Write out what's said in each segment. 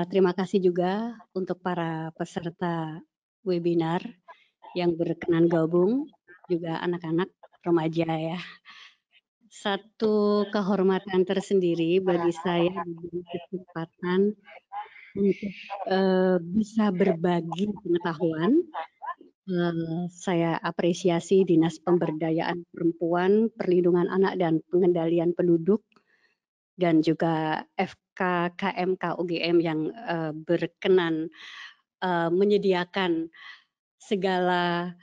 Terima kasih juga untuk para peserta webinar yang berkenan gabung, juga anak-anak remaja ya. Satu kehormatan tersendiri bagi saya diberi kesempatan untuk bisa berbagi pengetahuan. Saya apresiasi Dinas Pemberdayaan Perempuan, Perlindungan Anak dan Pengendalian Penduduk, dan juga FKKMK UGM yang berkenan menyediakan segala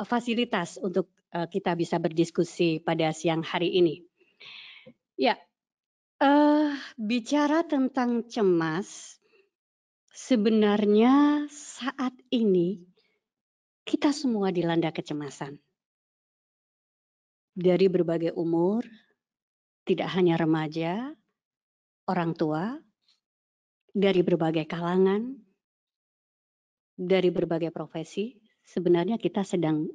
fasilitas untuk kita bisa berdiskusi pada siang hari ini. Ya, bicara tentang cemas, sebenarnya saat ini kita semua dilanda kecemasan. Dari berbagai umur, tidak hanya remaja, orang tua, dari berbagai kalangan, dari berbagai profesi, sebenarnya kita sedang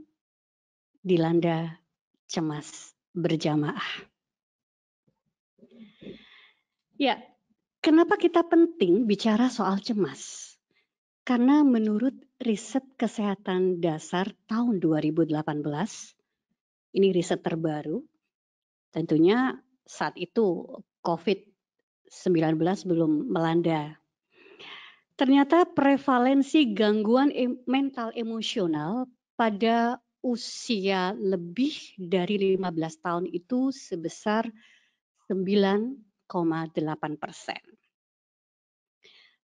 dilanda cemas berjamaah. Ya, kenapa kita penting bicara soal cemas? Karena menurut riset kesehatan dasar tahun 2018, ini riset terbaru, tentunya saat itu COVID-19 belum melanda. Ternyata prevalensi gangguan mental emosional pada usia lebih dari 15 tahun itu sebesar 9,8%.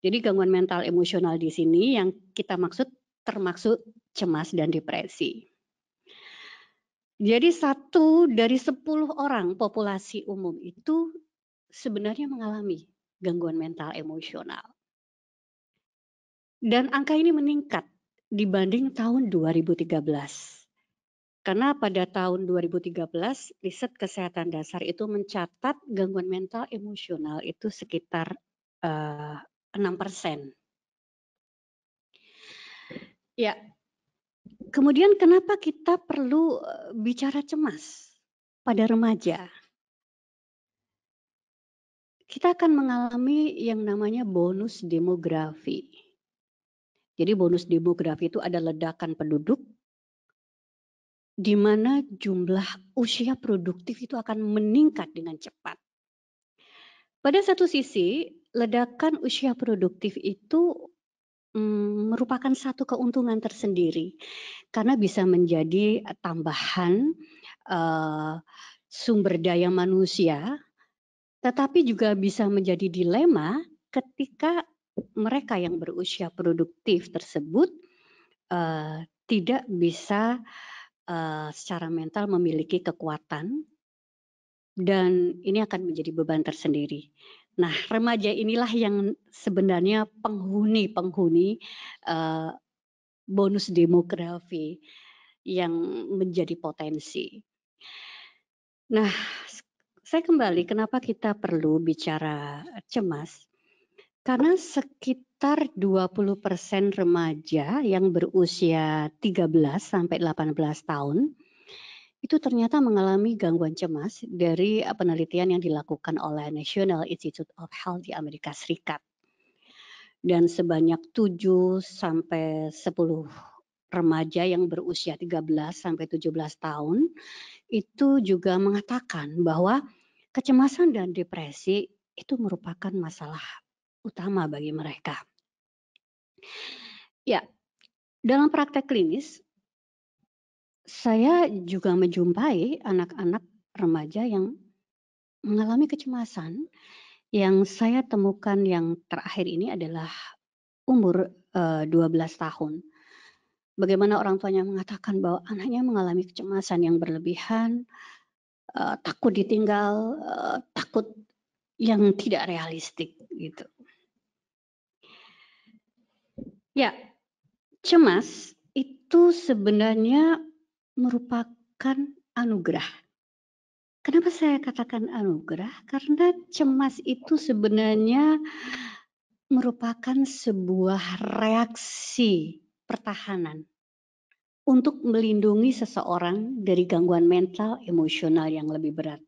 Jadi gangguan mental emosional di sini yang kita maksud termasuk cemas dan depresi. Jadi 1 dari 10 orang populasi umum itu sebenarnya mengalami gangguan mental emosional. Dan angka ini meningkat dibanding tahun 2013. Karena pada tahun 2013 riset kesehatan dasar itu mencatat gangguan mental emosional itu sekitar 6%. Ya, kemudian kenapa kita perlu bicara cemas pada remaja? Kita akan mengalami yang namanya bonus demografi. Jadi bonus demografi itu ada ledakan penduduk di mana jumlah usia produktif itu akan meningkat dengan cepat. Pada satu sisi, ledakan usia produktif itu merupakan satu keuntungan tersendiri karena bisa menjadi tambahan sumber daya manusia, tetapi juga bisa menjadi dilema ketika mereka yang berusia produktif tersebut tidak bisa secara mental memiliki kekuatan, dan ini akan menjadi beban tersendiri. Nah, remaja inilah yang sebenarnya penghuni bonus demografi yang menjadi potensi. Nah, saya kembali kenapa kita perlu bicara cemas? Karena sekitar 20% remaja yang berusia 13 sampai 18 tahun itu ternyata mengalami gangguan cemas dari penelitian yang dilakukan oleh National Institute of Health di Amerika Serikat. Dan sebanyak 7 sampai 10 remaja yang berusia 13 sampai 17 tahun itu juga mengatakan bahwa kecemasan dan depresi itu merupakan masalah utama bagi mereka. Ya, dalam praktek klinis saya juga menjumpai anak-anak remaja yang mengalami kecemasan. Yang saya temukan yang terakhir ini adalah umur 12 tahun. Bagaimana orang tuanya mengatakan bahwa anaknya mengalami kecemasan yang berlebihan, takut ditinggal, takut yang tidak realistik gitu. Ya, cemas itu sebenarnya merupakan anugerah. Kenapa saya katakan anugerah? Karena cemas itu sebenarnya merupakan sebuah reaksi pertahanan untuk melindungi seseorang dari gangguan mental emosional yang lebih berat.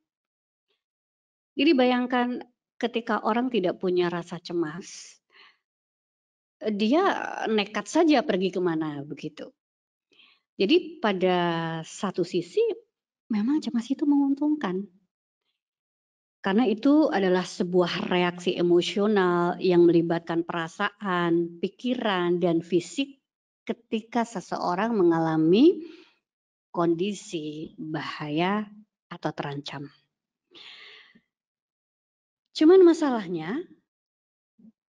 Jadi bayangkan ketika orang tidak punya rasa cemas, dia nekat saja pergi kemana begitu. Jadi pada satu sisi memang cemas itu menguntungkan. Karena itu adalah sebuah reaksi emosional yang melibatkan perasaan, pikiran, dan fisik ketika seseorang mengalami kondisi bahaya atau terancam. Cuman masalahnya,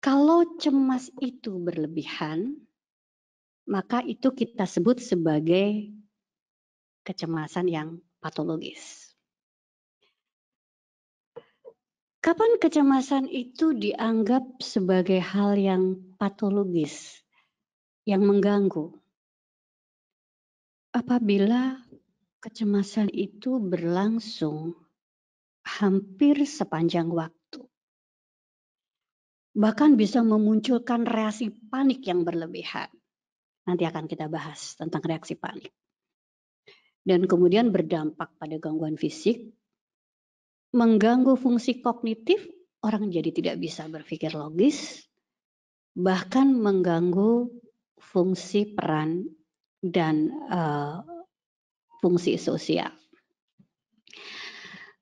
kalau cemas itu berlebihan, maka itu kita sebut sebagai kecemasan yang patologis. Kapan kecemasan itu dianggap sebagai hal yang patologis, yang mengganggu? Apabila kecemasan itu berlangsung hampir sepanjang waktu. Bahkan bisa memunculkan reaksi panik yang berlebihan. Nanti akan kita bahas tentang reaksi panik. Dan kemudian berdampak pada gangguan fisik, mengganggu fungsi kognitif, orang jadi tidak bisa berpikir logis, bahkan mengganggu fungsi peran dan fungsi sosial.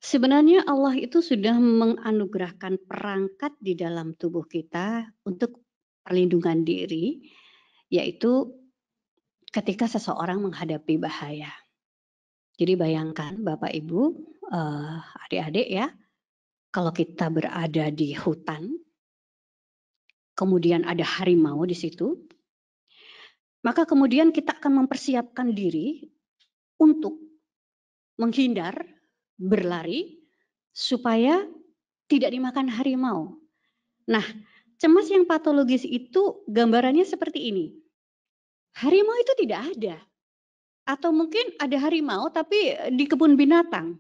Sebenarnya Allah itu sudah menganugerahkan perangkat di dalam tubuh kita untuk perlindungan diri, yaitu ketika seseorang menghadapi bahaya. Jadi bayangkan Bapak Ibu, adik-adik ya, kalau kita berada di hutan, kemudian ada harimau di situ, maka kemudian kita akan mempersiapkan diri untuk menghindar, berlari, supaya tidak dimakan harimau. Nah, cemas yang patologis itu gambarannya seperti ini. Harimau itu tidak ada. Atau mungkin ada harimau tapi di kebun binatang.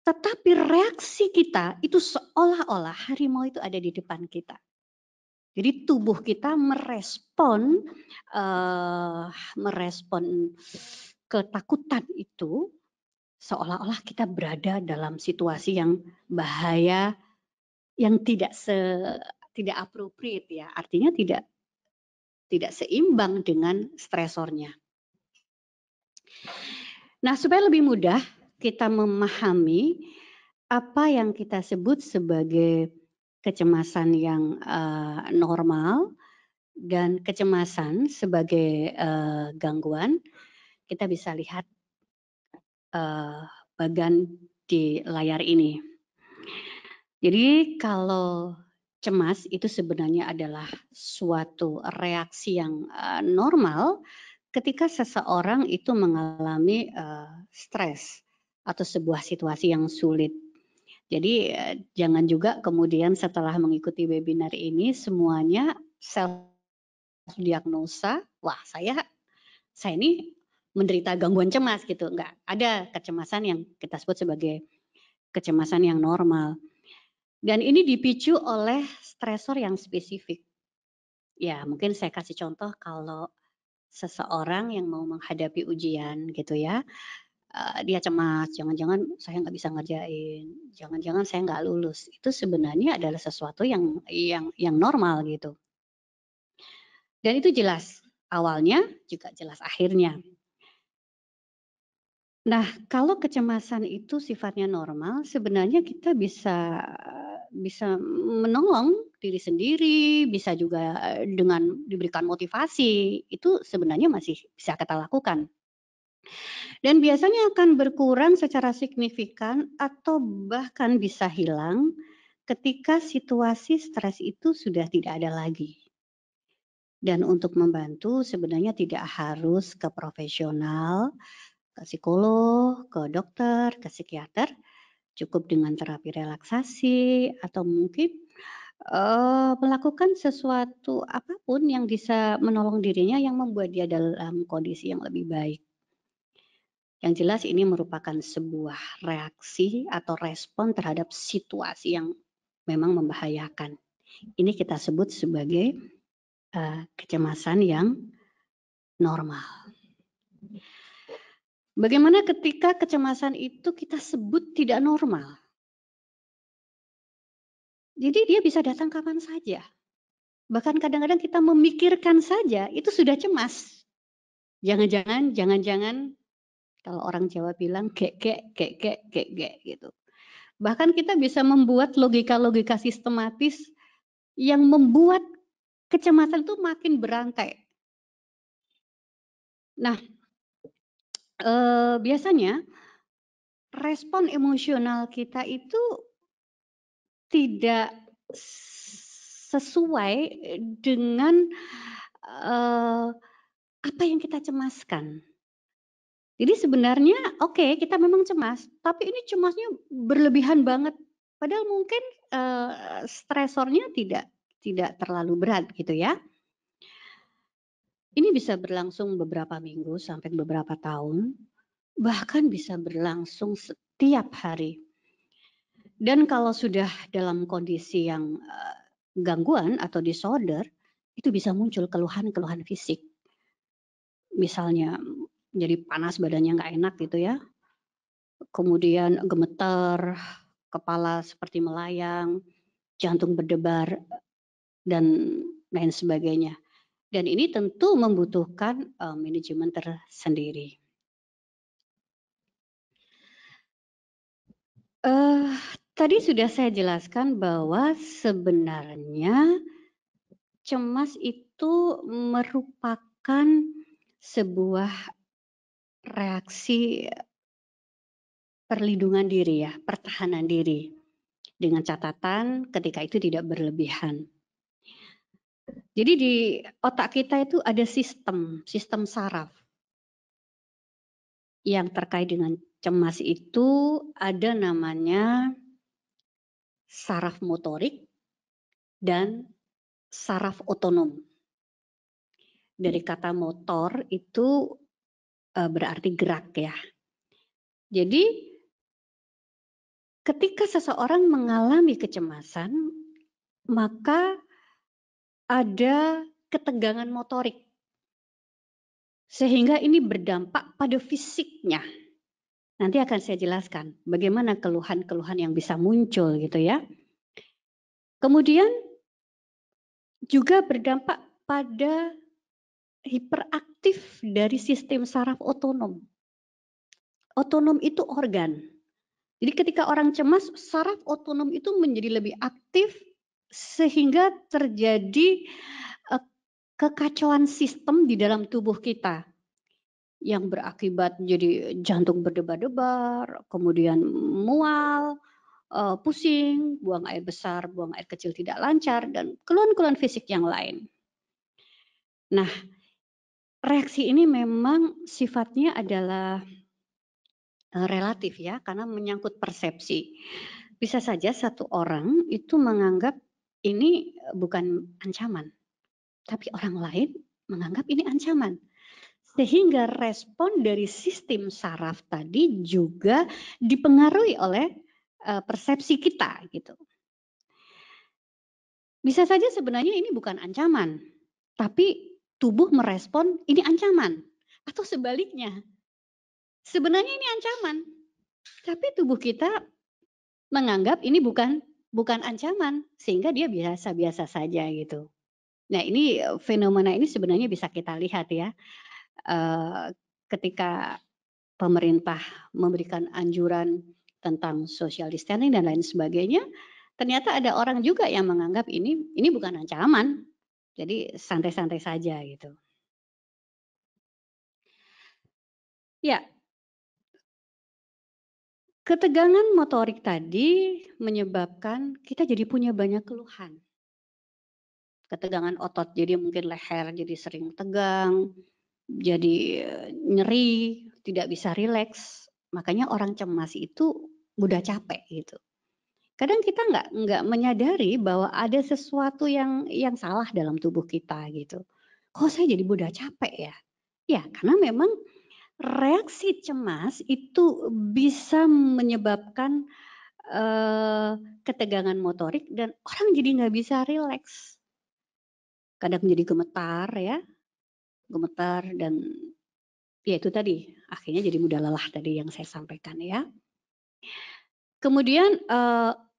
Tetapi reaksi kita itu seolah-olah harimau itu ada di depan kita. Jadi tubuh kita merespon ketakutan itu seolah-olah kita berada dalam situasi yang bahaya, yang tidak appropriate ya, artinya tidak seimbang dengan stresornya. Nah, supaya lebih mudah kita memahami apa yang kita sebut sebagai kecemasan yang normal dan kecemasan sebagai gangguan, kita bisa lihat bagan di layar ini. Jadi kalau cemas itu sebenarnya adalah suatu reaksi yang normal ketika seseorang itu mengalami stres atau sebuah situasi yang sulit. Jadi jangan juga kemudian setelah mengikuti webinar ini semuanya self diagnosa, wah saya ini menderita gangguan cemas gitu. Enggak, ada kecemasan yang kita sebut sebagai kecemasan yang normal. Dan ini dipicu oleh stresor yang spesifik. Ya, mungkin saya kasih contoh kalau seseorang yang mau menghadapi ujian gitu ya, dia cemas, jangan-jangan saya nggak bisa ngerjain, jangan-jangan saya nggak lulus. Itu sebenarnya adalah sesuatu yang normal gitu. Dan itu jelas awalnya juga jelas akhirnya. Nah, kalau kecemasan itu sifatnya normal, sebenarnya kita bisa menolong diri sendiri, bisa juga dengan diberikan motivasi, itu sebenarnya masih bisa kita lakukan. Dan biasanya akan berkurang secara signifikan atau bahkan bisa hilang ketika situasi stres itu sudah tidak ada lagi. Dan untuk membantu sebenarnya tidak harus ke profesional, ke psikolog, ke dokter, ke psikiater, cukup dengan terapi relaksasi atau mungkin melakukan sesuatu apapun yang bisa menolong dirinya yang membuat dia dalam kondisi yang lebih baik. Yang jelas ini merupakan sebuah reaksi atau respon terhadap situasi yang memang membahayakan. Ini kita sebut sebagai kecemasan yang normal. Bagaimana ketika kecemasan itu kita sebut tidak normal? Jadi dia bisa datang kapan saja. Bahkan kadang-kadang kita memikirkan saja itu sudah cemas. Jangan-jangan kalau orang Jawa bilang gek gitu. Bahkan kita bisa membuat logika-logika sistematis yang membuat kecemasan itu makin berangkai. Nah, biasanya respon emosional kita itu tidak sesuai dengan apa yang kita cemaskan. Jadi sebenarnya oke, kita memang cemas, tapi ini cemasnya berlebihan banget. Padahal mungkin stresornya tidak terlalu berat gitu ya. Ini bisa berlangsung beberapa minggu sampai beberapa tahun, bahkan bisa berlangsung setiap hari. Dan kalau sudah dalam kondisi yang gangguan atau disorder, itu bisa muncul keluhan-keluhan fisik. Misalnya jadi panas, badannya nggak enak gitu ya. Kemudian gemeter, kepala seperti melayang, jantung berdebar, dan lain sebagainya. Dan ini tentu membutuhkan manajemen tersendiri. Tadi sudah saya jelaskan bahwa sebenarnya cemas itu merupakan sebuah reaksi perlindungan diri ya, pertahanan diri. Dengan catatan ketika itu tidak berlebihan. Jadi di otak kita itu ada sistem saraf. Yang terkait dengan cemas itu ada namanya saraf motorik dan saraf otonom. Dari kata motor itu berarti gerak ya. Jadi ketika seseorang mengalami kecemasan, maka ada ketegangan motorik. Sehingga ini berdampak pada fisiknya. Nanti akan saya jelaskan bagaimana keluhan-keluhan yang bisa muncul gitu ya. Kemudian juga berdampak pada hiperaktif dari sistem saraf otonom. Otonom itu organ. Jadi ketika orang cemas, saraf otonom itu menjadi lebih aktif sehingga terjadi kekacauan sistem di dalam tubuh kita yang berakibat jadi jantung berdebar-debar, kemudian mual, pusing, buang air besar, buang air kecil tidak lancar, dan keluhan-keluhan fisik yang lain. Nah, reaksi ini memang sifatnya adalah relatif ya, karena menyangkut persepsi. Bisa saja satu orang itu menganggap ini bukan ancaman, tapi orang lain menganggap ini ancaman. Sehingga respon dari sistem saraf tadi juga dipengaruhi oleh persepsi kita gitu. Bisa saja sebenarnya ini bukan ancaman, tapi tubuh merespon ini ancaman. Atau sebaliknya, sebenarnya ini ancaman, tapi tubuh kita menganggap ini bukan ancaman, sehingga dia biasa-biasa saja gitu. Nah ini fenomena ini sebenarnya bisa kita lihat ya, ketika pemerintah memberikan anjuran tentang social distancing dan lain sebagainya, ternyata ada orang juga yang menganggap ini bukan ancaman, jadi santai-santai saja gitu. Ya, ketegangan motorik tadi menyebabkan kita jadi punya banyak keluhan. Ketegangan otot, jadi mungkin leher jadi sering tegang, jadi nyeri, tidak bisa rileks. Makanya orang cemas itu mudah capek gitu. Kadang kita nggak menyadari bahwa ada sesuatu yang salah dalam tubuh kita gitu. Kok saya jadi mudah capek ya? Ya karena memang reaksi cemas itu bisa menyebabkan ketegangan motorik dan orang jadi nggak bisa rileks. Kadang jadi gemetar ya, gemetar dan ya itu tadi akhirnya jadi mudah lelah tadi yang saya sampaikan ya. Kemudian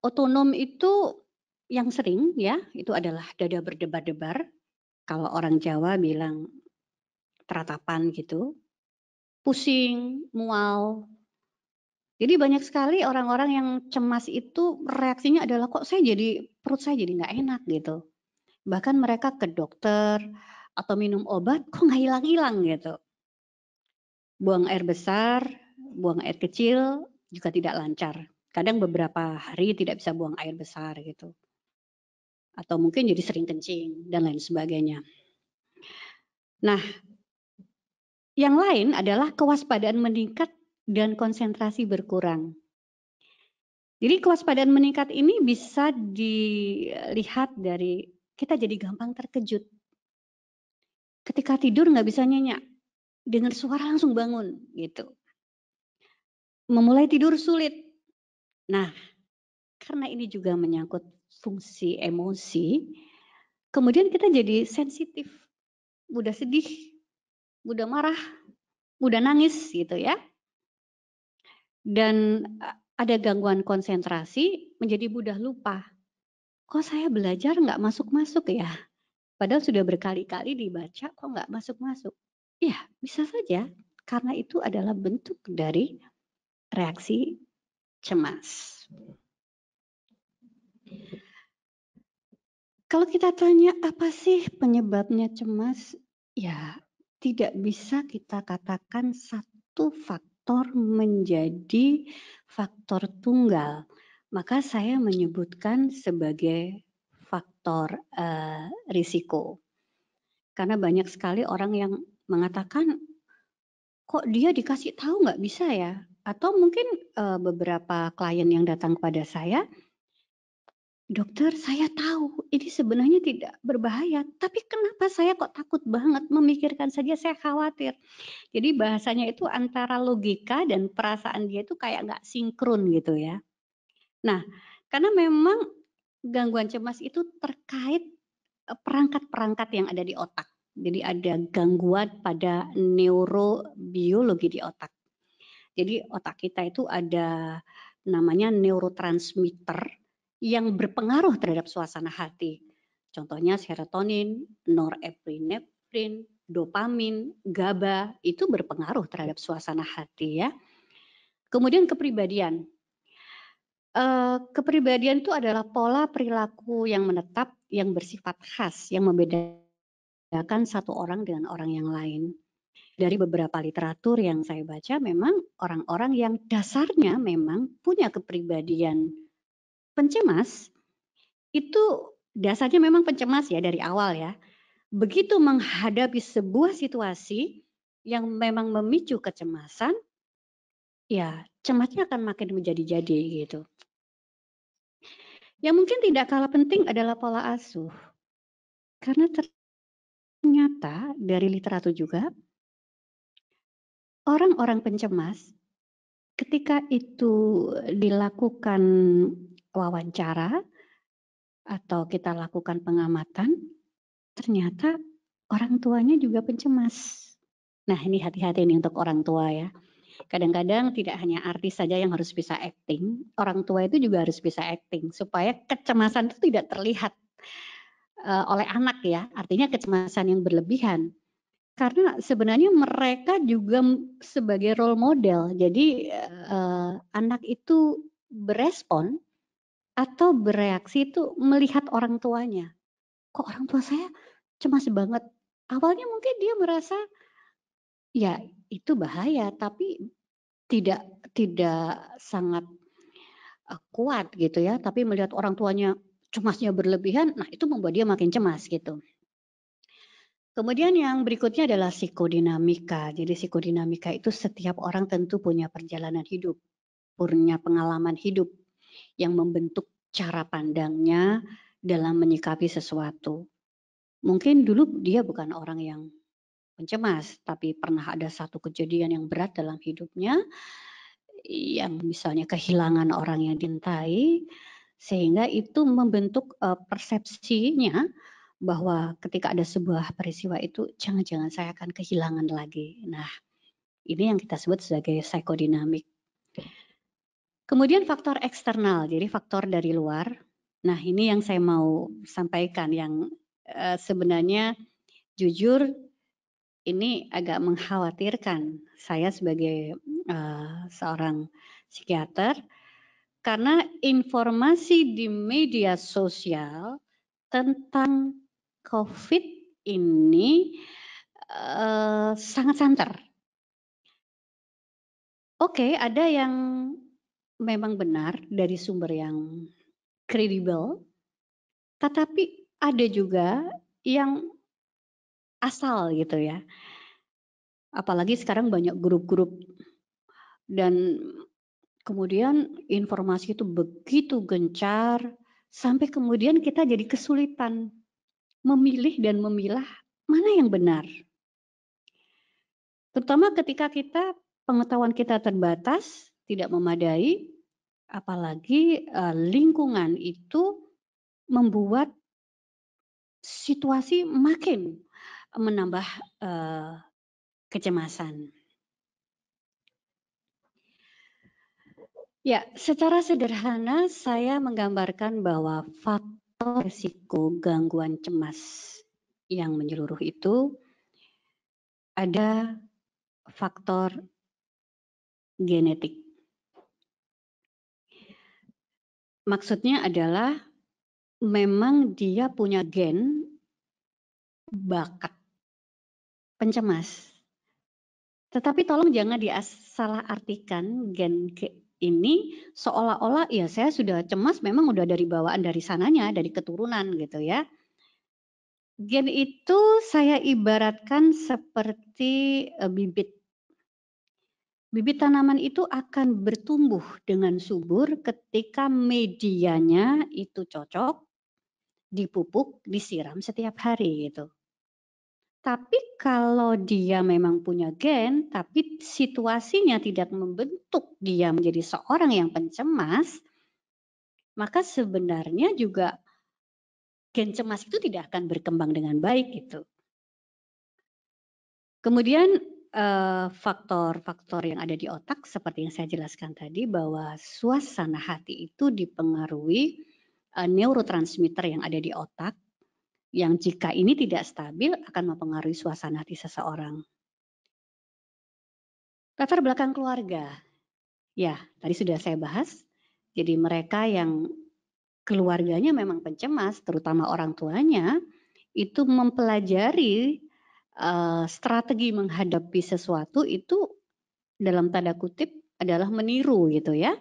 otonom itu Yang sering ya, itu adalah dada berdebar-debar. Kalau orang Jawa bilang teratapan gitu, pusing, mual. Jadi banyak sekali orang-orang yang cemas itu reaksinya adalah kok perut saya jadi nggak enak gitu. Bahkan mereka ke dokter atau minum obat kok nggak hilang-hilang gitu. Buang air besar, buang air kecil juga tidak lancar. Kadang beberapa hari tidak bisa buang air besar gitu. Atau mungkin jadi sering kencing dan lain sebagainya. Nah, yang lain adalah kewaspadaan meningkat dan konsentrasi berkurang. Jadi kewaspadaan meningkat ini bisa dilihat dari kita jadi gampang terkejut. Ketika tidur nggak bisa nyenyak, dengar suara langsung bangun gitu. Memulai tidur sulit. Nah, karena ini juga menyangkut fungsi emosi, kemudian kita jadi sensitif, mudah sedih, mudah marah, mudah nangis gitu ya. Dan ada gangguan konsentrasi, menjadi mudah lupa. Kok saya belajar nggak masuk-masuk ya? Padahal sudah berkali-kali dibaca kok nggak masuk-masuk. Ya, bisa saja karena itu adalah bentuk dari reaksi cemas. Kalau kita tanya apa sih penyebabnya cemas? Ya, tidak bisa kita katakan satu faktor menjadi faktor tunggal. Maka saya menyebutkan sebagai faktor risiko. Karena banyak sekali orang yang mengatakan, kok dia dikasih tahu nggak bisa ya? Atau mungkin beberapa klien yang datang kepada saya, dokter saya tahu ini sebenarnya tidak berbahaya, tapi kenapa saya kok takut banget memikirkan saja saya khawatir. Jadi bahasanya itu antara logika dan perasaan dia itu kayak nggak sinkron gitu ya. Nah, karena memang gangguan cemas itu terkait perangkat-perangkat yang ada di otak. Jadi ada gangguan pada neurobiologi di otak. Jadi otak kita itu ada namanya neurotransmitter yang berpengaruh terhadap suasana hati. Contohnya serotonin, norepinefrin, dopamin, GABA itu berpengaruh terhadap suasana hati ya. Kemudian kepribadian. Kepribadian itu adalah pola perilaku yang menetap, yang bersifat khas, yang membedakan satu orang dengan orang yang lain. Dari beberapa literatur yang saya baca, memang orang-orang yang dasarnya memang punya kepribadian pencemas, itu dasarnya memang pencemas ya dari awal ya. Begitu menghadapi sebuah situasi yang memang memicu kecemasan, ya cemasnya akan makin menjadi-jadi gitu. Yang mungkin tidak kalah penting adalah pola asuh. Karena ternyata dari literatur juga, orang-orang pencemas ketika itu dilakukan wawancara atau kita lakukan pengamatan, ternyata orang tuanya juga pencemas. Nah, ini hati-hati nih untuk orang tua ya. Kadang-kadang tidak hanya artis saja yang harus bisa acting, orang tua itu juga harus bisa acting supaya kecemasan itu tidak terlihat oleh anak ya. Artinya kecemasan yang berlebihan. Karena sebenarnya mereka juga sebagai role model. Jadi anak itu berespon atau bereaksi itu melihat orang tuanya. Kok orang tua saya cemas banget? Awalnya mungkin dia merasa ya itu bahaya, tapi tidak sangat kuat gitu ya. Tapi melihat orang tuanya cemasnya berlebihan, nah itu membuat dia makin cemas gitu. Kemudian yang berikutnya adalah psikodinamika. Jadi psikodinamika itu setiap orang tentu punya perjalanan hidup, punya pengalaman hidup yang membentuk cara pandangnya dalam menyikapi sesuatu. Mungkin dulu dia bukan orang yang pencemas, tapi pernah ada satu kejadian yang berat dalam hidupnya, yang misalnya kehilangan orang yang dicintai, sehingga itu membentuk persepsinya bahwa ketika ada sebuah peristiwa itu jangan-jangan saya akan kehilangan lagi. Nah, ini yang kita sebut sebagai psikodinamik. Kemudian faktor eksternal, jadi faktor dari luar. Nah, ini yang saya mau sampaikan yang sebenarnya jujur ini agak mengkhawatirkan saya sebagai seorang psikiater karena informasi di media sosial tentang COVID ini sangat santer. Oke, ada yang memang benar dari sumber yang kredibel, tetapi ada juga yang asal gitu ya. Apalagi sekarang banyak grup-grup dan kemudian informasi itu begitu gencar sampai kemudian kita jadi kesulitan memilih dan memilah mana yang benar. Terutama ketika pengetahuan kita terbatas, tidak memadai, apalagi lingkungan itu membuat situasi makin menambah kecemasan. Ya, secara sederhana saya menggambarkan bahwa faktor risiko gangguan cemas yang menyeluruh itu ada faktor genetik. Maksudnya adalah memang dia punya gen bakat pencemas. Tetapi tolong jangan disalahartikan gen ini seolah-olah ya saya sudah cemas memang udah dari bawaan dari sananya, dari keturunan gitu ya. Gen itu saya ibaratkan seperti bibit. Bibit tanaman itu akan bertumbuh dengan subur ketika medianya itu cocok, dipupuk, disiram setiap hari gitu. Tapi kalau dia memang punya gen, tapi situasinya tidak membentuk dia menjadi seorang yang pencemas, maka sebenarnya juga gen cemas itu tidak akan berkembang dengan baik gitu. Kemudian faktor-faktor yang ada di otak seperti yang saya jelaskan tadi bahwa suasana hati itu dipengaruhi neurotransmitter yang ada di otak yang jika ini tidak stabil akan mempengaruhi suasana hati seseorang. Latar belakang keluarga. Ya, tadi sudah saya bahas. Jadi mereka yang keluarganya memang pencemas, terutama orang tuanya, itu mempelajari strategi menghadapi sesuatu itu dalam tanda kutip adalah meniru gitu ya.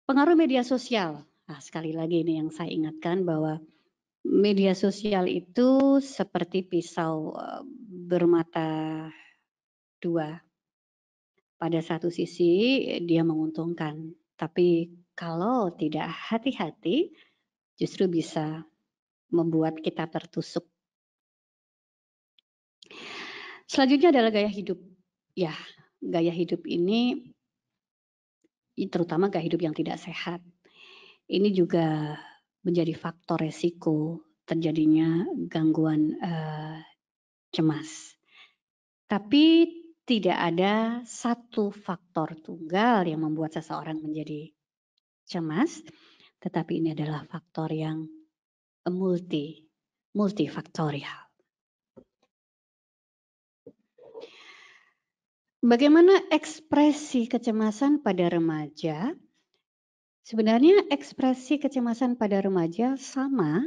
Pengaruh media sosial. Nah, sekali lagi ini yang saya ingatkan bahwa media sosial itu seperti pisau bermata dua. Pada satu sisi dia menguntungkan, tapi kalau tidak hati-hati justru bisa membuat kita tertusuk. Selanjutnya adalah gaya hidup. Ya, gaya hidup ini terutama gaya hidup yang tidak sehat. Ini juga menjadi faktor resiko terjadinya gangguan cemas. Tapi tidak ada satu faktor tunggal yang membuat seseorang menjadi cemas, tetapi ini adalah faktor yang multifaktorial. Bagaimana ekspresi kecemasan pada remaja? Sebenarnya ekspresi kecemasan pada remaja sama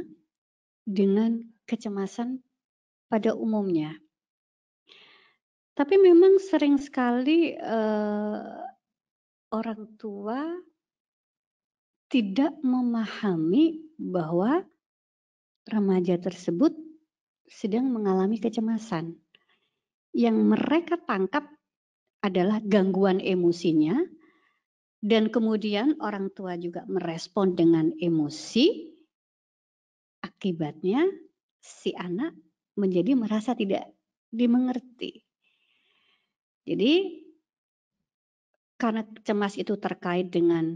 dengan kecemasan pada umumnya. Tapi memang sering sekali orang tua tidak memahami bahwa remaja tersebut sedang mengalami kecemasan. Yang mereka tangkap adalah gangguan emosinya dan kemudian orang tua juga merespon dengan emosi. Akibatnya si anak menjadi merasa tidak dimengerti. Jadi karena cemas itu terkait dengan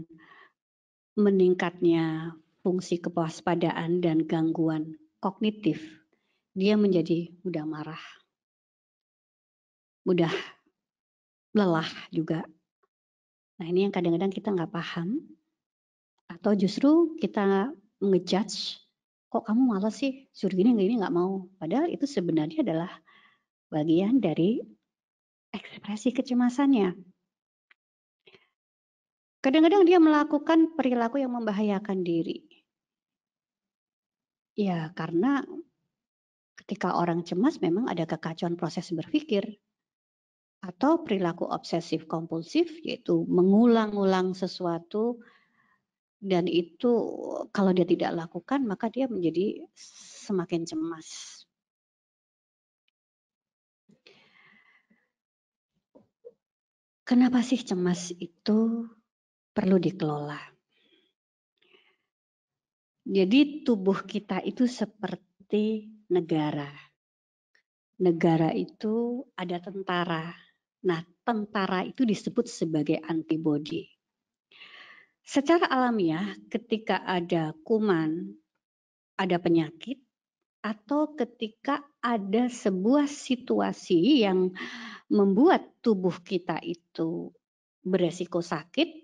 meningkatnya fungsi kewaspadaan dan gangguan kognitif, dia menjadi mudah marah, mudah lelah juga. Nah ini yang kadang-kadang kita nggak paham, Atau justru kita ngejudge, kok kamu malas sih, suruh gini nggak mau. Padahal itu sebenarnya adalah bagian dari ekspresi kecemasannya. Kadang-kadang dia melakukan perilaku yang membahayakan diri. Ya, karena ketika orang cemas memang ada kekacauan proses berpikir atau perilaku obsesif kompulsif, yaitu mengulang-ulang sesuatu dan itu kalau dia tidak lakukan maka dia menjadi semakin cemas. Kenapa sih cemas itu perlu dikelola? Jadi tubuh kita itu seperti negara. Negara itu ada tentara. Nah, tentara itu disebut sebagai antibodi. Secara alamiah, ketika ada kuman, ada penyakit, atau ketika ada sebuah situasi yang membuat tubuh kita itu beresiko sakit,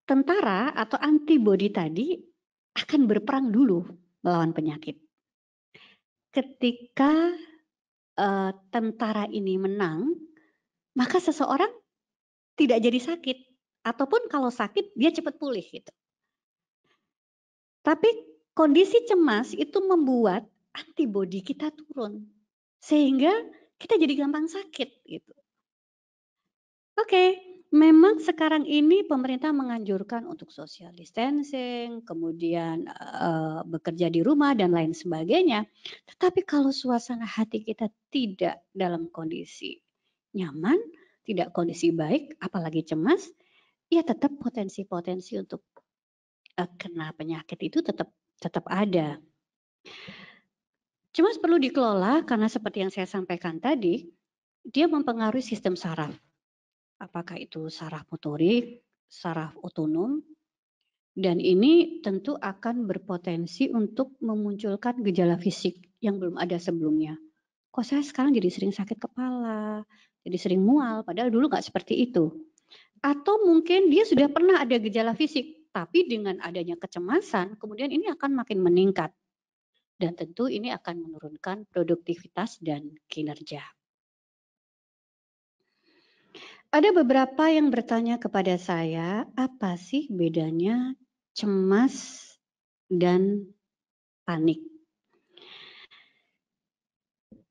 tentara atau antibodi tadi akan berperang dulu melawan penyakit. Ketika tentara ini menang, maka seseorang tidak jadi sakit. Ataupun kalau sakit, dia cepat pulih gitu. Tapi kondisi cemas itu membuat antibodi kita turun. Sehingga kita jadi gampang sakit gitu. Oke, memang sekarang ini pemerintah menganjurkan untuk social distancing, kemudian bekerja di rumah dan lain sebagainya. Tetapi kalau suasana hati kita tidak dalam kondisi nyaman, tidak kondisi baik, apalagi cemas, ya tetap potensi-potensi untuk kena penyakit itu tetap ada. Cemas perlu dikelola karena seperti yang saya sampaikan tadi, dia mempengaruhi sistem saraf. Apakah itu saraf motorik, saraf otonom, dan ini tentu akan berpotensi untuk memunculkan gejala fisik yang belum ada sebelumnya. Kok saya sekarang jadi sering sakit kepala, jadi sering mual, padahal dulu nggak seperti itu. Atau mungkin dia sudah pernah ada gejala fisik, tapi dengan adanya kecemasan, kemudian ini akan makin meningkat. Dan tentu ini akan menurunkan produktivitas dan kinerja. Ada beberapa yang bertanya kepada saya, apa sih bedanya cemas dan panik?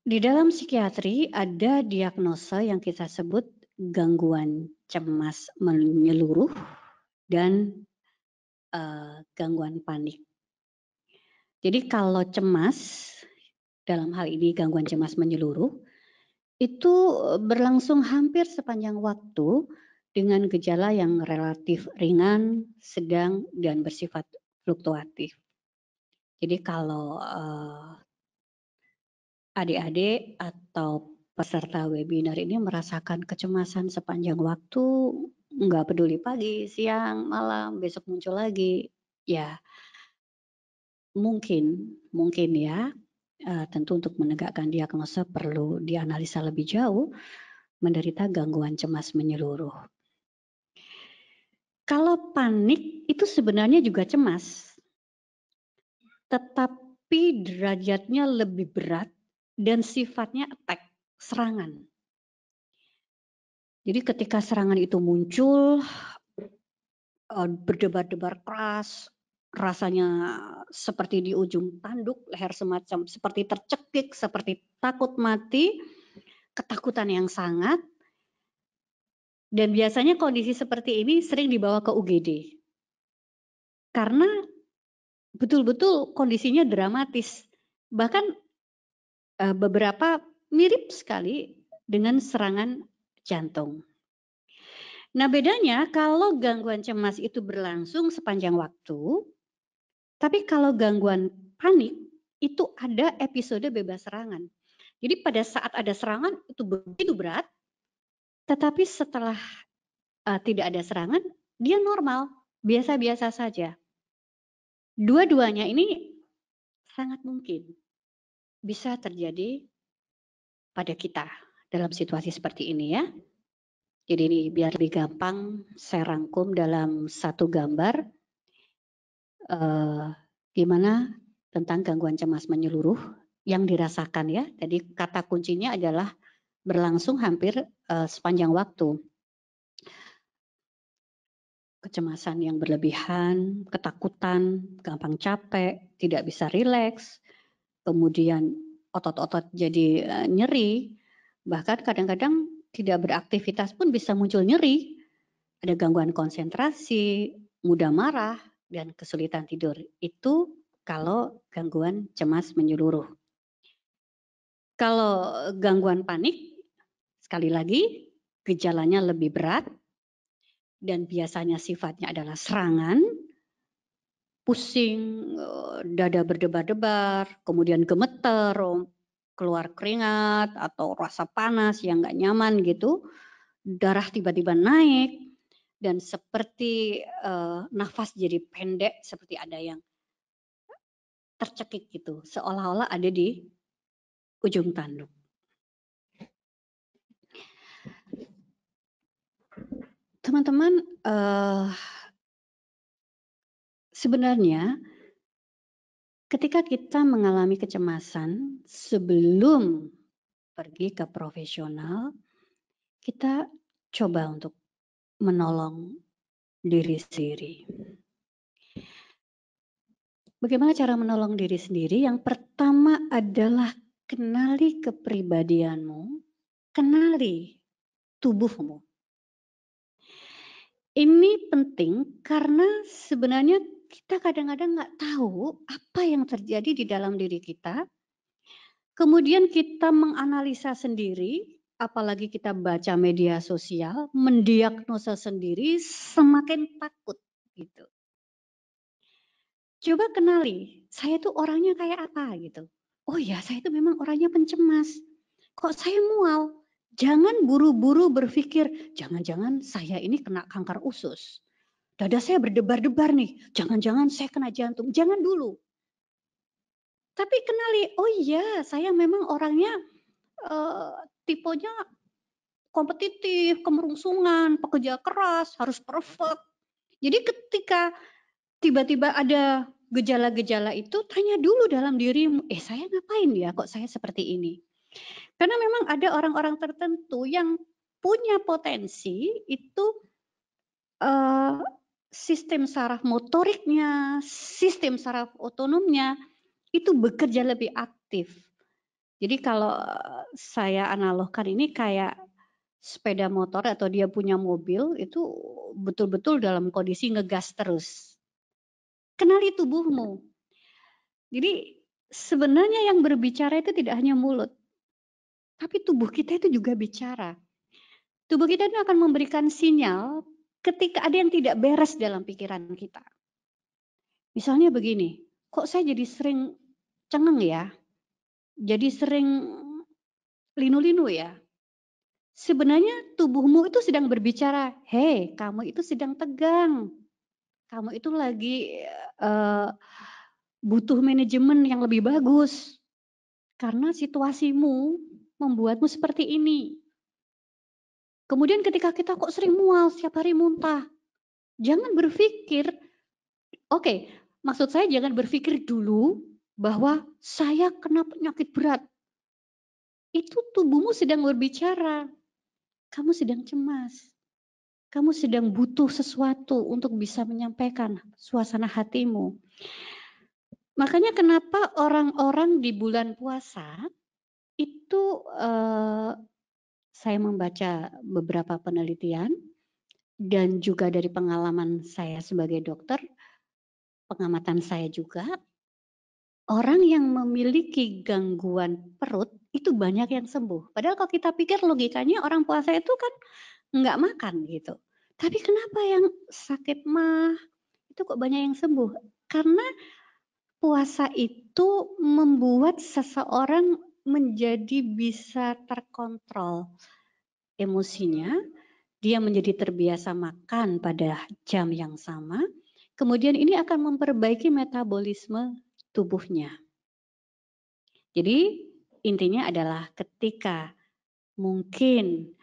Di dalam psikiatri ada diagnosa yang kita sebut gangguan cemas menyeluruh dan gangguan panik. Jadi kalau cemas, dalam hal ini gangguan cemas menyeluruh, itu berlangsung hampir sepanjang waktu dengan gejala yang relatif ringan, sedang, dan bersifat fluktuatif. Jadi kalau adik-adik atau peserta webinar ini merasakan kecemasan sepanjang waktu, nggak peduli pagi, siang, malam, besok muncul lagi, ya mungkin ya, tentu untuk menegakkan diagnosa perlu dianalisa lebih jauh, menderita gangguan cemas menyeluruh. Kalau panik itu sebenarnya juga cemas, tetapi derajatnya lebih berat dan sifatnya attack, serangan. Jadi ketika serangan itu muncul, berdebar-debar keras, rasanya seperti di ujung tanduk, leher semacam seperti tercekik, seperti takut mati, ketakutan yang sangat, dan biasanya kondisi seperti ini sering dibawa ke UGD. Karena betul-betul kondisinya dramatis. Bahkan beberapa mirip sekali dengan serangan jantung. Nah, bedanya kalau gangguan cemas itu berlangsung sepanjang waktu, tapi kalau gangguan panik itu ada episode bebas serangan. Jadi pada saat ada serangan itu begitu berat, tetapi setelah tidak ada serangan, dia normal, biasa-biasa saja. Dua-duanya ini sangat mungkin bisa terjadi pada kita dalam situasi seperti ini ya. Jadi ini biar lebih gampang saya rangkum dalam satu gambar gimana tentang gangguan cemas menyeluruh yang dirasakan ya. Jadi kata kuncinya adalah berlangsung hampir sepanjang waktu. Kecemasan yang berlebihan, ketakutan, gampang capek, tidak bisa rileks, kemudian otot-otot jadi nyeri, bahkan kadang-kadang tidak beraktivitas pun bisa muncul nyeri. Ada gangguan konsentrasi, mudah marah, dan kesulitan tidur. Itu kalau gangguan cemas menyeluruh. Kalau gangguan panik, sekali lagi gejalanya lebih berat dan biasanya sifatnya adalah serangan, pusing, dada berdebar-debar, kemudian gemeter, keluar keringat atau rasa panas yang nggak nyaman gitu, darah tiba-tiba naik, dan seperti nafas jadi pendek, seperti ada yang tercekik gitu, seolah-olah ada di ujung tanduk. Teman-teman, sebenarnya ketika kita mengalami kecemasan sebelum pergi ke profesional, kita coba untuk menolong diri sendiri. Bagaimana cara menolong diri sendiri? Yang pertama adalah kenali kepribadianmu, kenali tubuhmu. Ini penting karena sebenarnya kita kadang-kadang nggak tahu apa yang terjadi di dalam diri kita. Kemudian kita menganalisa sendiri, apalagi kita baca media sosial, mendiagnosa sendiri, semakin takut gitu. Coba kenali, saya tuh orangnya kayak apa gitu. Oh ya, saya itu memang orangnya pencemas. Kok saya mual? Jangan buru-buru berpikir, jangan-jangan saya ini kena kanker usus. Dada saya berdebar-debar nih, jangan-jangan saya kena jantung. Jangan dulu. Tapi kenali, oh iya, saya memang orangnya tipenya kompetitif, kemerungsungan, pekerja keras, harus perfect. Jadi ketika tiba-tiba ada gejala-gejala itu, tanya dulu dalam dirimu, saya ngapain ya kok saya seperti ini? Karena memang ada orang-orang tertentu yang punya potensi itu sistem saraf motoriknya, sistem saraf otonomnya itu bekerja lebih aktif. Jadi kalau saya analogkan ini kayak sepeda motor atau dia punya mobil itu betul-betul dalam kondisi ngegas terus. Kenali tubuhmu. Jadi sebenarnya yang berbicara itu tidak hanya mulut, tapi tubuh kita itu juga bicara. Tubuh kita itu akan memberikan sinyal ketika ada yang tidak beres dalam pikiran kita. Misalnya begini, kok saya jadi sering cengeng ya? Jadi sering linu-linu ya? Sebenarnya tubuhmu itu sedang berbicara, "Hei, kamu itu sedang tegang. Kamu itu lagi butuh manajemen yang lebih bagus. Karena situasimu membuatmu seperti ini." Kemudian ketika kita kok sering mual, setiap hari muntah, jangan berpikir, oke, maksud saya jangan berpikir dulu bahwa saya kena penyakit berat. Itu tubuhmu sedang berbicara, kamu sedang cemas. Kamu sedang butuh sesuatu untuk bisa menyampaikan suasana hatimu. Makanya kenapa orang-orang di bulan puasa itu saya membaca beberapa penelitian dan juga dari pengalaman saya sebagai dokter, pengamatan saya juga, orang yang memiliki gangguan perut itu banyak yang sembuh. Padahal kalau kita pikir logikanya orang puasa itu kan nggak makan gitu. Tapi kenapa yang sakit mah itu kok banyak yang sembuh? Karena puasa itu membuat seseorang menjadi bisa terkontrol emosinya, dia menjadi terbiasa makan pada jam yang sama, kemudian ini akan memperbaiki metabolisme tubuhnya. Jadi intinya adalah ketika mungkin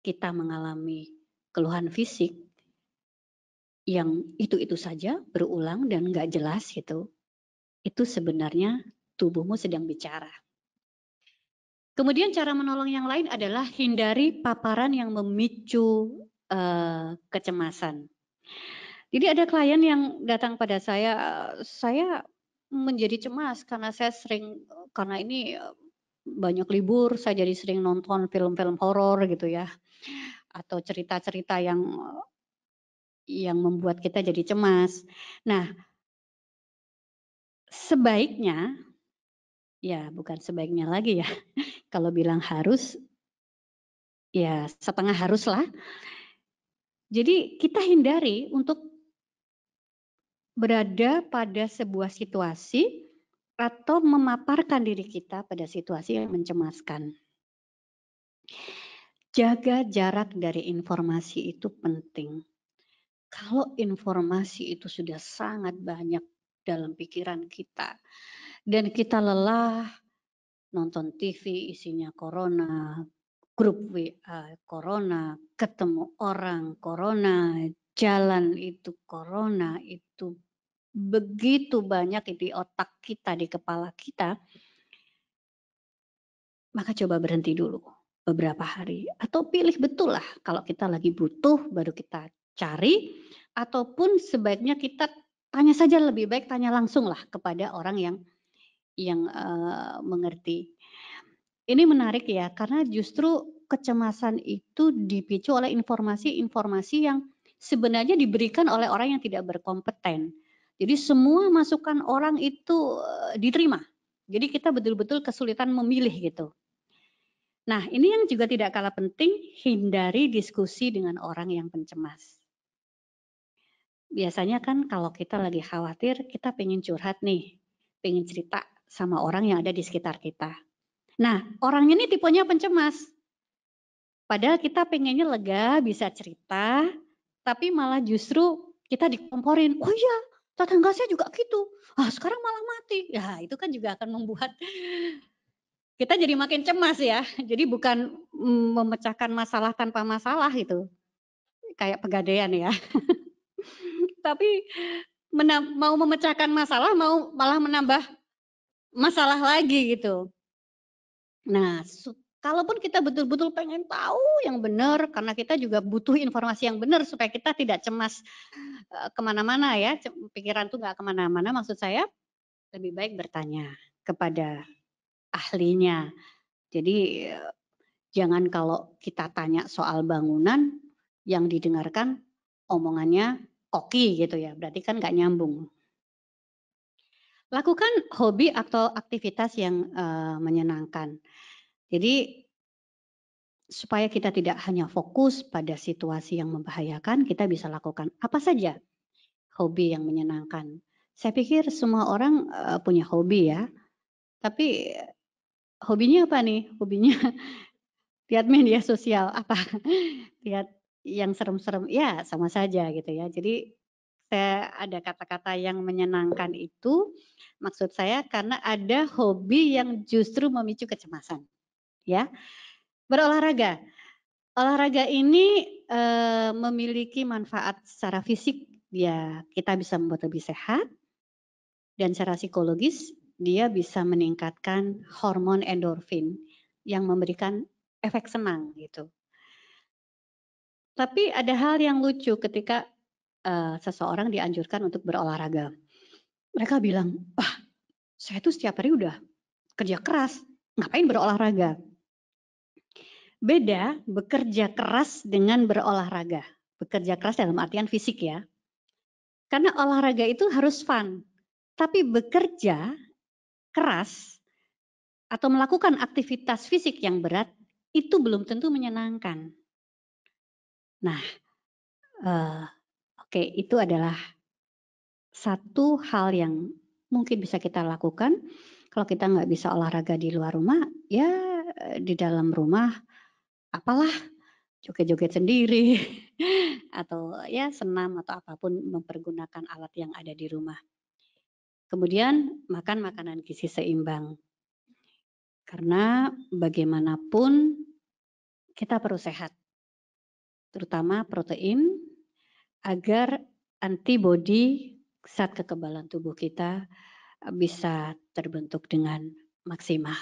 kita mengalami keluhan fisik yang itu-itu saja berulang dan nggak jelas gitu, itu sebenarnya tubuhmu sedang bicara. Kemudian cara menolong yang lain adalah hindari paparan yang memicu kecemasan. Jadi ada klien yang datang pada saya menjadi cemas karena saya sering karena ini banyak libur, saya jadi sering nonton film-film horor gitu ya, atau cerita-cerita yang membuat kita jadi cemas. Nah, sebaiknya, ya bukan sebaiknya lagi ya, kalau bilang harus, ya setengah harus lah. Jadi kita hindari untuk berada pada sebuah situasi atau memaparkan diri kita pada situasi yang mencemaskan. Jaga jarak dari informasi itu penting. Kalau informasi itu sudah sangat banyak dalam pikiran kita dan kita lelah nonton TV isinya corona, grup WA corona, ketemu orang corona, jalan itu corona, itu begitu banyak di otak kita, di kepala kita, maka coba berhenti dulu beberapa hari atau pilih betul lah kalau kita lagi butuh baru kita cari ataupun sebaiknya kita tanya saja lebih baik tanya langsung lah kepada orang yang mengerti. Ini menarik ya karena justru kecemasan itu dipicu oleh informasi-informasi yang sebenarnya diberikan oleh orang yang tidak berkompeten. Jadi semua masukan orang itu diterima. Jadi kita betul-betul kesulitan memilih gitu. Nah, ini yang juga tidak kalah penting, hindari diskusi dengan orang yang pencemas. Biasanya kan kalau kita lagi khawatir, kita pengen curhat nih, pengen cerita sama orang yang ada di sekitar kita. Nah, orangnya ini tipenya pencemas. Padahal kita pengennya lega, bisa cerita, tapi malah justru kita dikomporin. Oh iya, tetangga saya juga gitu. Ah, sekarang malah mati. Ya, itu kan juga akan membuat kita jadi makin cemas ya. Jadi bukan memecahkan masalah tanpa masalah gitu, kayak pegadaian ya. Tapi mau memecahkan masalah, mau malah menambah masalah lagi gitu. Nah, kalaupun kita betul-betul pengen tahu yang benar, karena kita juga butuh informasi yang benar supaya kita tidak cemas kemana-mana ya, pikiran tuh nggak kemana-mana. Maksud saya lebih baik bertanya kepada ahlinya. Jadi jangan kalau kita tanya soal bangunan, yang didengarkan omongannya koki gitu ya, berarti kan nggak nyambung. Lakukan hobi atau aktivitas yang menyenangkan. Jadi supaya kita tidak hanya fokus pada situasi yang membahayakan, kita bisa lakukan apa saja hobi yang menyenangkan. Saya pikir semua orang punya hobi ya, tapi hobinya apa nih? Hobinya lihat media sosial apa? Lihat yang serem-serem, ya sama saja gitu ya. Jadi saya ada kata-kata yang menyenangkan itu, maksud saya karena ada hobi yang justru memicu kecemasan, ya. Berolahraga. Olahraga ini memiliki manfaat secara fisik, ya kita bisa membuat lebih sehat, dan secara psikologis dia bisa meningkatkan hormon endorfin yang memberikan efek senang gitu. Tapi ada hal yang lucu ketika seseorang dianjurkan untuk berolahraga. Mereka bilang, "Wah, saya tuh setiap hari udah kerja keras, ngapain berolahraga?" Beda bekerja keras dengan berolahraga. Bekerja keras dalam artian fisik ya. Karena olahraga itu harus fun. Tapi bekerja keras atau melakukan aktivitas fisik yang berat itu belum tentu menyenangkan. Nah, oke, itu adalah satu hal yang mungkin bisa kita lakukan. Kalau kita nggak bisa olahraga di luar rumah, ya di dalam rumah apalah joget-joget sendiri atau ya senam atau apapun mempergunakan alat yang ada di rumah. Kemudian makan makanan gizi seimbang. Karena bagaimanapun kita perlu sehat. terutama protein, agar antibodi zat kekebalan tubuh kita bisa terbentuk dengan maksimal.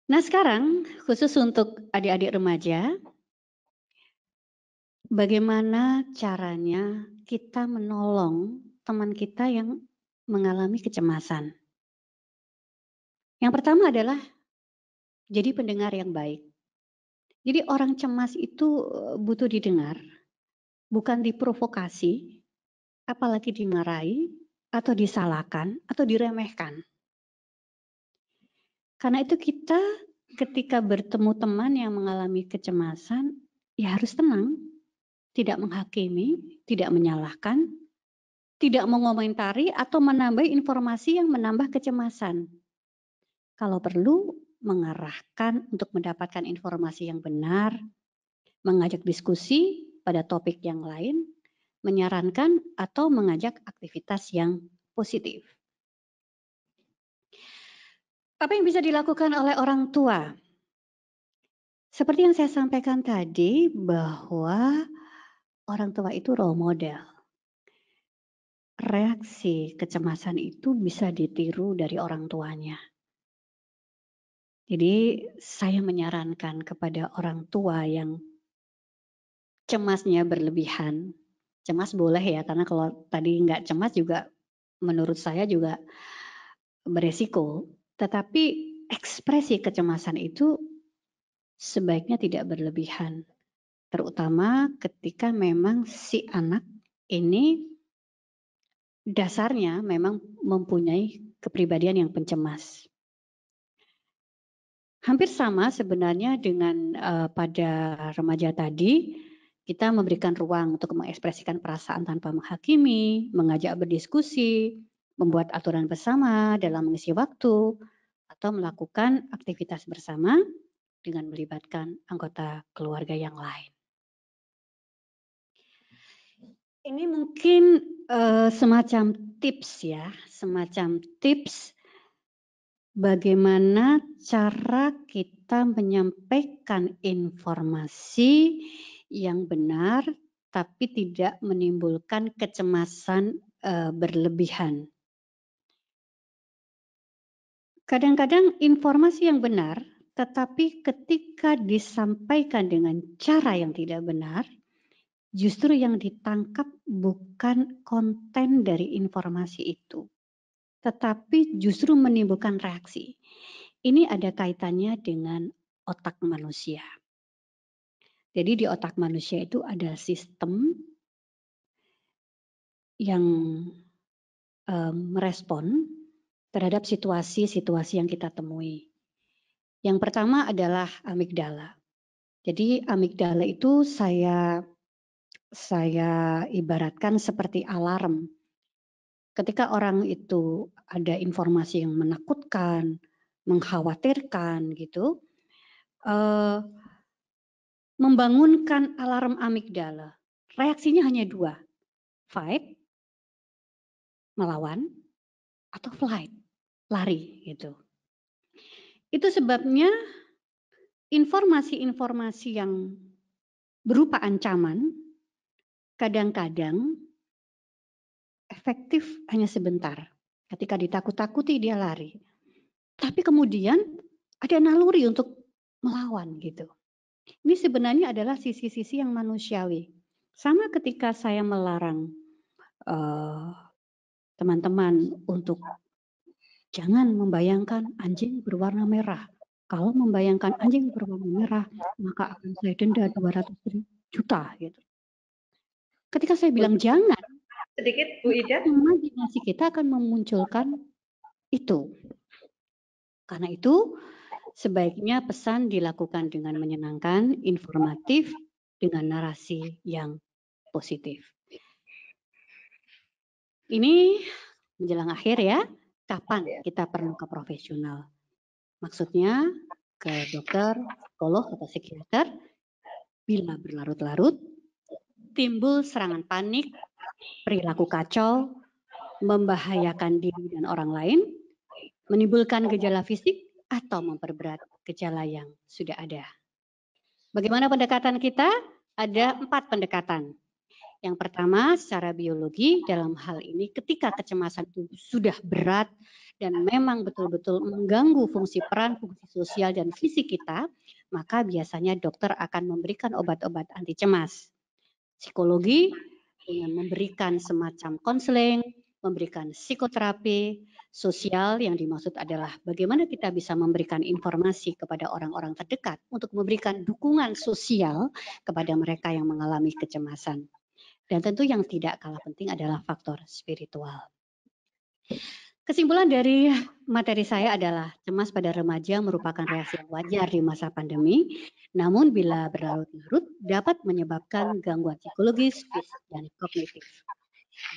Nah sekarang khusus untuk adik-adik remaja, bagaimana caranya kita menolong teman kita yang mengalami kecemasan? Yang pertama adalah jadi pendengar yang baik. Jadi orang cemas itu butuh didengar, bukan diprovokasi, apalagi dimarahi, atau disalahkan, atau diremehkan. Karena itu kita ketika bertemu teman yang mengalami kecemasan, ya harus tenang, tidak menghakimi, tidak menyalahkan, tidak mengomentari atau menambah informasi yang menambah kecemasan. Kalau perlu, mengarahkan untuk mendapatkan informasi yang benar, mengajak diskusi pada topik yang lain, menyarankan atau mengajak aktivitas yang positif. Apa yang bisa dilakukan oleh orang tua? Seperti yang saya sampaikan tadi, bahwa orang tua itu role model. Reaksi kecemasan itu bisa ditiru dari orang tuanya. Jadi saya menyarankan kepada orang tua yang cemasnya berlebihan. Cemas boleh ya, karena kalau tadi nggak cemas juga menurut saya juga beresiko. Tetapi ekspresi kecemasan itu sebaiknya tidak berlebihan. Terutama ketika memang si anak ini dasarnya memang mempunyai kepribadian yang pencemas. Hampir sama sebenarnya dengan pada remaja tadi, kita memberikan ruang untuk mengekspresikan perasaan tanpa menghakimi, mengajak berdiskusi, membuat aturan bersama dalam mengisi waktu, atau melakukan aktivitas bersama dengan melibatkan anggota keluarga yang lain. Ini mungkin semacam tips ya, semacam tips bagaimana cara kita menyampaikan informasi yang benar tapi tidak menimbulkan kecemasan berlebihan. Kadang-kadang informasi yang benar, tetapi ketika disampaikan dengan cara yang tidak benar, justru yang ditangkap bukan konten dari informasi itu, tetapi justru menimbulkan reaksi. Ini ada kaitannya dengan otak manusia. Jadi di otak manusia itu ada sistem yang merespon terhadap situasi-situasi yang kita temui. Yang pertama adalah amigdala. Jadi amigdala itu saya ibaratkan seperti alarm. Ketika orang itu ada informasi yang menakutkan, mengkhawatirkan gitu, membangunkan alarm amigdala. Reaksinya hanya dua, fight, melawan, atau flight, lari gitu. Itu sebabnya informasi-informasi yang berupa ancaman kadang-kadang efektif hanya sebentar. Ketika ditakut-takuti dia lari. Tapi kemudian ada naluri untuk melawan gitu. Ini sebenarnya adalah sisi-sisi yang manusiawi. Sama ketika saya melarang teman-teman untuk jangan membayangkan anjing berwarna merah. Kalau membayangkan anjing berwarna merah, maka akan saya denda 200 juta gitu. Ketika saya bilang jangan, sedikit Bu Ida, imajinasi kita akan memunculkan itu. Karena itu sebaiknya pesan dilakukan dengan menyenangkan, informatif, dengan narasi yang positif. Ini menjelang akhir ya, kapan kita perlu ke profesional? Maksudnya ke dokter, psikolog atau psikiater bila berlarut-larut, timbul serangan panik, perilaku kacau, membahayakan diri dan orang lain, menimbulkan gejala fisik atau memperberat gejala yang sudah ada. Bagaimana pendekatan kita? Ada 4 pendekatan. Yang pertama, secara biologi, dalam hal ini ketika kecemasan itu sudah berat dan memang betul-betul mengganggu fungsi peran, fungsi sosial dan fisik kita, maka biasanya dokter akan memberikan obat-obat anti cemas. Psikologi dengan memberikan semacam konseling, memberikan psikoterapi. Sosial yang dimaksud adalah bagaimana kita bisa memberikan informasi kepada orang-orang terdekat untuk memberikan dukungan sosial kepada mereka yang mengalami kecemasan. Dan tentu yang tidak kalah penting adalah faktor spiritual. Kesimpulan dari materi saya adalah cemas pada remaja merupakan reaksi yang wajar di masa pandemi, namun bila berlarut-larut dapat menyebabkan gangguan psikologis, fisik, dan kognitif.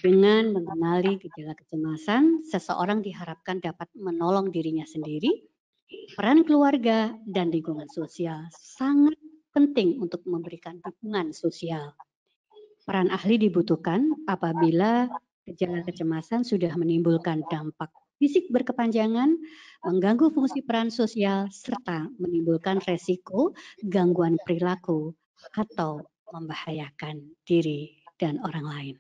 Dengan mengenali gejala kecemasan, seseorang diharapkan dapat menolong dirinya sendiri. Peran keluarga dan lingkungan sosial sangat penting untuk memberikan dukungan sosial. Peran ahli dibutuhkan apabila gejala kecemasan sudah menimbulkan dampak fisik berkepanjangan, mengganggu fungsi peran sosial, serta menimbulkan resiko gangguan perilaku atau membahayakan diri dan orang lain.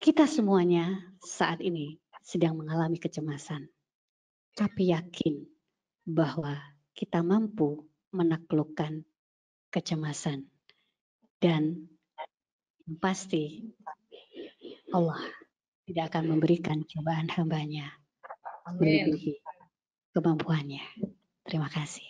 Kita semuanya saat ini sedang mengalami kecemasan, tapi yakin bahwa kita mampu menaklukkan kecemasan. Dan yang pasti Allah tidak akan memberikan cobaan hambanya melebihi kemampuannya. Terima kasih.